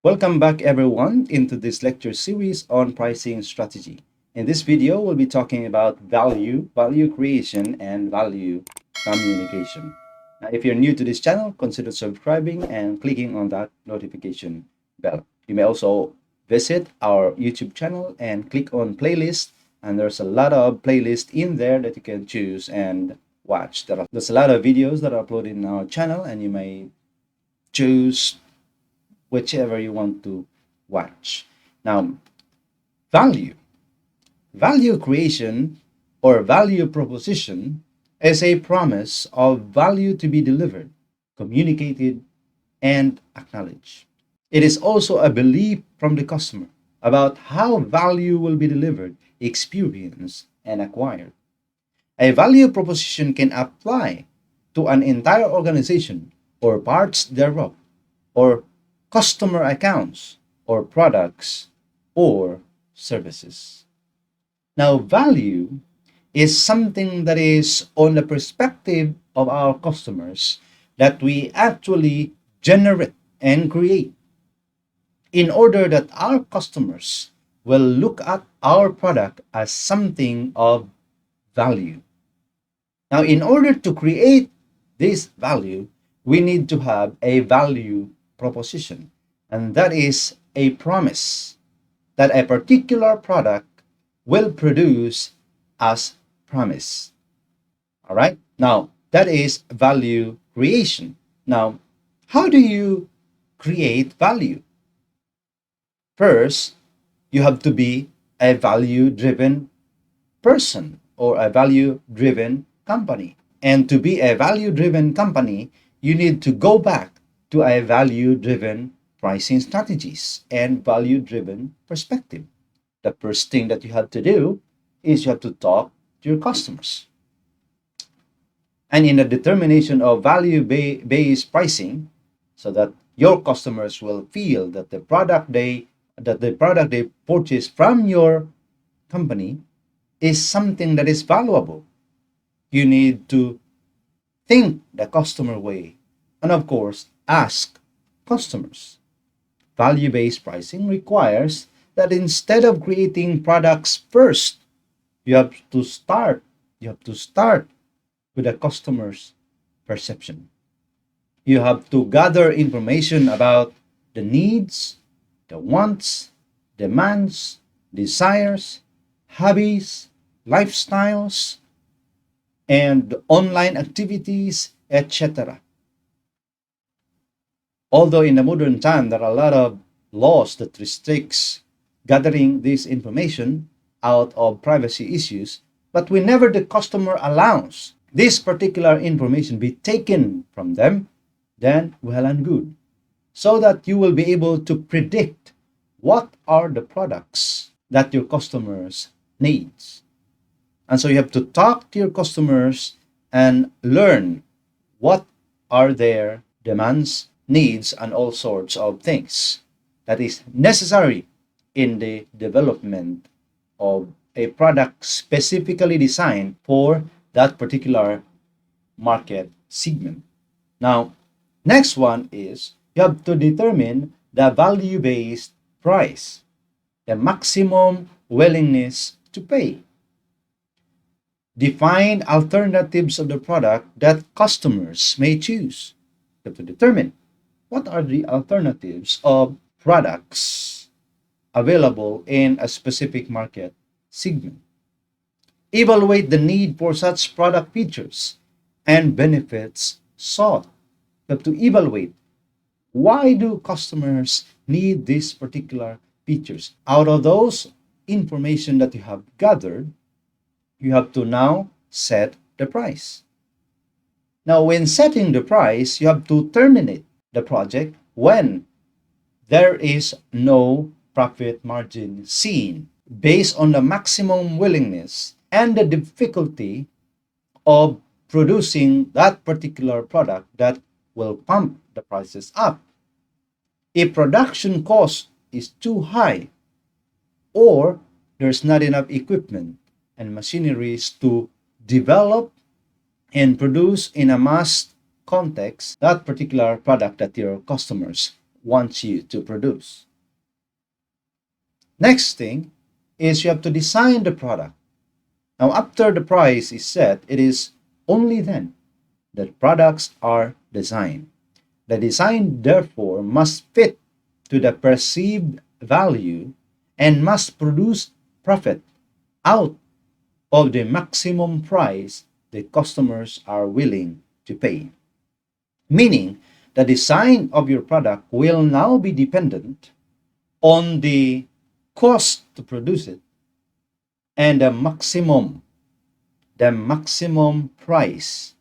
Welcome back everyone into this lecture series on pricing strategy. In this video, we'll be talking about value creation, and value communication. Now, if you're new to this channel, consider subscribing and clicking on that notification bell. You may also visit our YouTube channel and click on playlist, and there's a lot of playlists in there that you can choose and watch. There's a lot of videos that are uploaded in our channel, and you may choose whichever you want to watch. Now, value. Value creation or value proposition is a promise of value to be delivered, communicated, and acknowledged. It is also a belief from the customer about how value will be delivered, experienced, and acquired. A value proposition can apply to an entire organization or parts thereof, or customer accounts, or products, or services. Now, value is something that is on the perspective of our customers that we actually generate and create in order that our customers will look at our product as something of value. Now, in order to create this value, we need to have a value proposition, and that is a promise that a particular product will produce as promised. All right. Now, that is value creation. Now, how do you create value? First, you have to be a value driven person or a value driven company. And to be a value driven company, you need to go back to a value driven pricing strategies and value driven perspective. The first thing that you have to do is you have to talk to your customers. And in the determination of value based pricing, so that your customers will feel that the product they purchase from your company is something that is valuable. You need to think the customer way, and of course, ask customers. Value based pricing requires that instead of creating products first, you have to start you have to start with the customer's perception. You have to gather information about the needs, the wants, demands, desires, hobbies, lifestyles, and online activities, etc. Although in the modern time there are a lot of laws that restricts gathering this information out of privacy issues, but whenever the customer allows this particular information be taken from them, then well and good, so that you will be able to predict what are the products that your customers needs. And so you have to talk to your customers and learn what are their demands, needs, and all sorts of things that is necessary in the development of a product specifically designed for that particular market segment. Now, next one is you have to determine the value based price, the maximum willingness to pay. Define alternatives of the product that customers may choose. You have to determine what are the alternatives of products available in a specific market segment. Evaluate the need for such product features and benefits sought. You have to evaluate why do customers need these particular features. Out of those information that you have gathered, you have to now set the price. Now, when setting the price, you have to terminate the project when there is no profit margin seen based on the maximum willingness and the difficulty of producing that particular product that will pump the prices up. If production cost is too high, or there's not enough equipment and machineries to develop and produce in a mass context that particular product that your customers wants you to produce. Next thing is you have to design the product. Now, after the price is set, it is only then that products are designed. The design, therefore, must fit to the perceived value and must produce profit out of the maximum price the customers are willing to pay. Meaning, the design of your product will now be dependent on the cost to produce it and the maximum price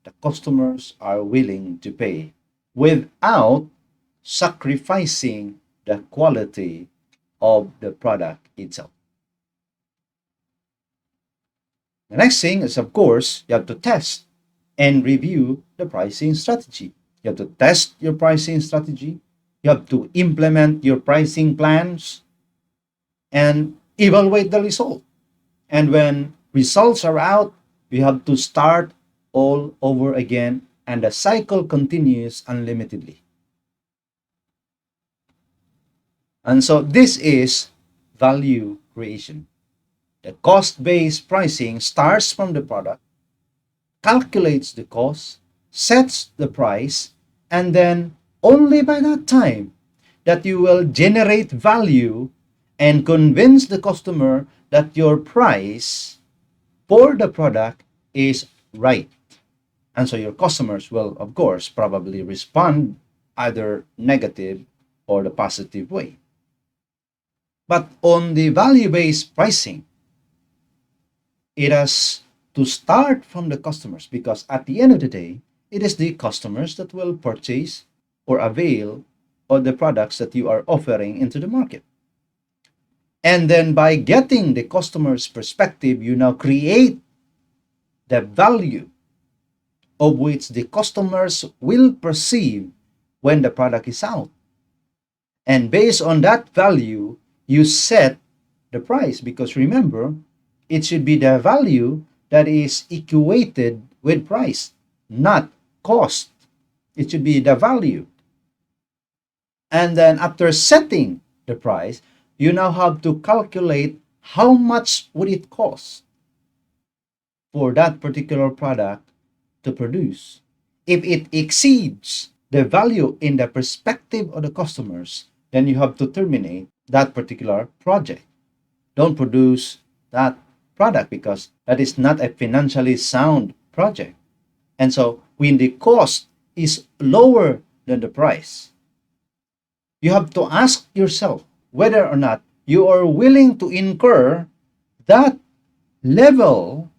the customers are willing to pay without sacrificing the quality of the product itself. The next thing is, of course, you have to test and review the pricing strategy. You have to test your pricing strategy. You have to implement your pricing plans and evaluate the result. And when results are out, you have to start all over again, and the cycle continues unlimitedly. And so this is value creation. The cost-based pricing starts from the product, calculates the cost, sets the price, and then only by that time that you will generate value and convince the customer that your price for the product is right. And so your customers will, of course, probably respond either negative or the positive way. But on the value-based pricing, it has to start from the customers, because at the end of the day, it is the customers that will purchase or avail of the products that you are offering into the market. And then by getting the customer's perspective, you now create the value of which the customers will perceive when the product is out. And based on that value, you set the price, because remember, it should be the value that is equated with price, not cost. It should be the value. And then after setting the price, you now have to calculate how much would it cost for that particular product to produce. If it exceeds the value in the perspective of the customers, then you have to terminate that particular project. Don't produce that product, because that is not a financially sound project. And so when the cost is lower than the price, you have to ask yourself whether or not you are willing to incur that level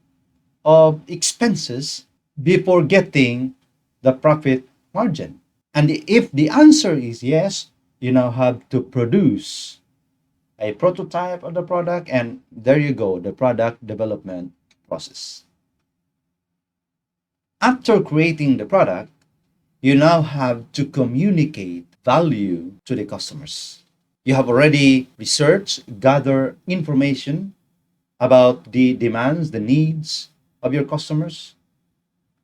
of expenses before getting the profit margin. And if the answer is yes, you now have to produce a prototype of the product, and there you go, the product development process. After creating the product, you now have to communicate value to the customers. You have already researched, gathered information about the demands, the needs of your customers.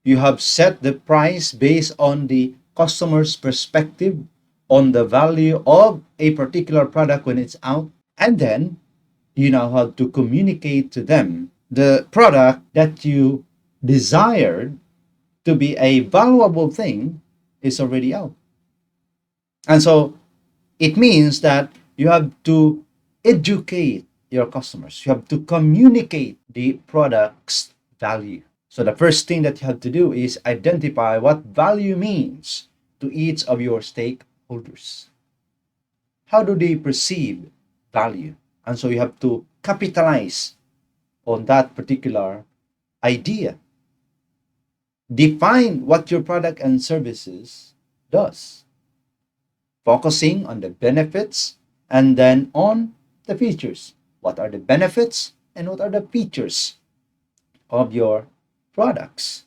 You have set the price based on the customer's perspective on the value of a particular product when it's out. And then you now have to communicate to them the product that you desired to be a valuable thing is already out. And so it means that you have to educate your customers. You have to communicate the product's value. So the first thing that you have to do is identify what value means to each of your stakeholders. How do they perceive value? And so you have to capitalize on that particular idea. Define what your product and services does, focusing on the benefits and then on the features. What are the benefits and what are the features of your products?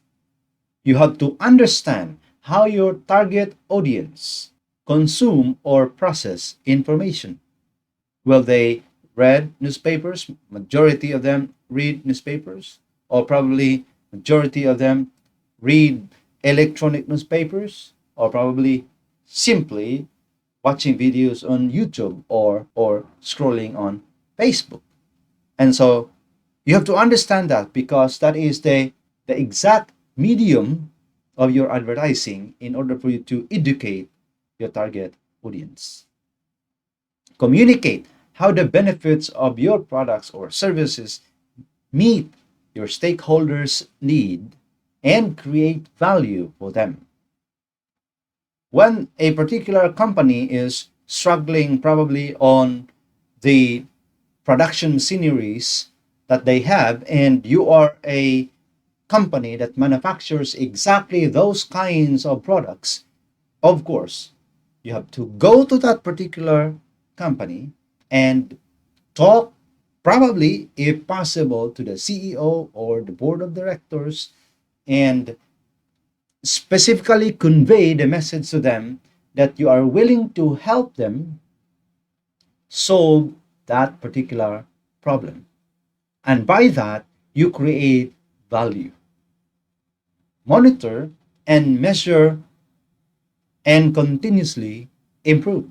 You have to understand how your target audience consume or process information. Will they read newspapers? Majority of them read newspapers, or probably majority of them read electronic newspapers, or probably simply watching videos on YouTube or scrolling on Facebook. And so you have to understand that, because that is the exact medium of your advertising in order for you to educate your target audience. Communicate how the benefits of your products or services meet your stakeholders' need and create value for them. When a particular company is struggling probably on the production machineries that they have, and you are a company that manufactures exactly those kinds of products, of course, you have to go to that particular company and talk, probably, if possible, to the CEO or the board of directors, and specifically convey the message to them that you are willing to help them solve that particular problem. And by that, you create value. Monitor and measure and continuously improve.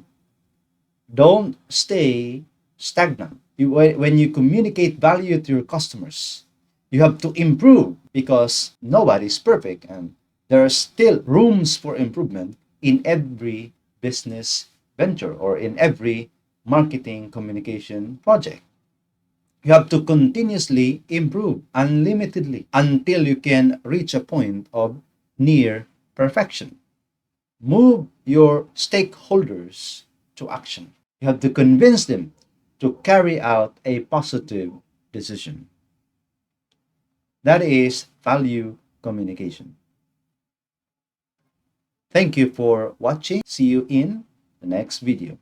Don't stay stagnant. When you communicate value to your customers, you have to improve, because nobody is perfect and there are still rooms for improvement in every business venture or in every marketing communication project. You have to continuously improve unlimitedly until you can reach a point of near perfection. Move your stakeholders to action. You have to convince them to carry out a positive decision. That is value communication. Thank you for watching. See you in the next video.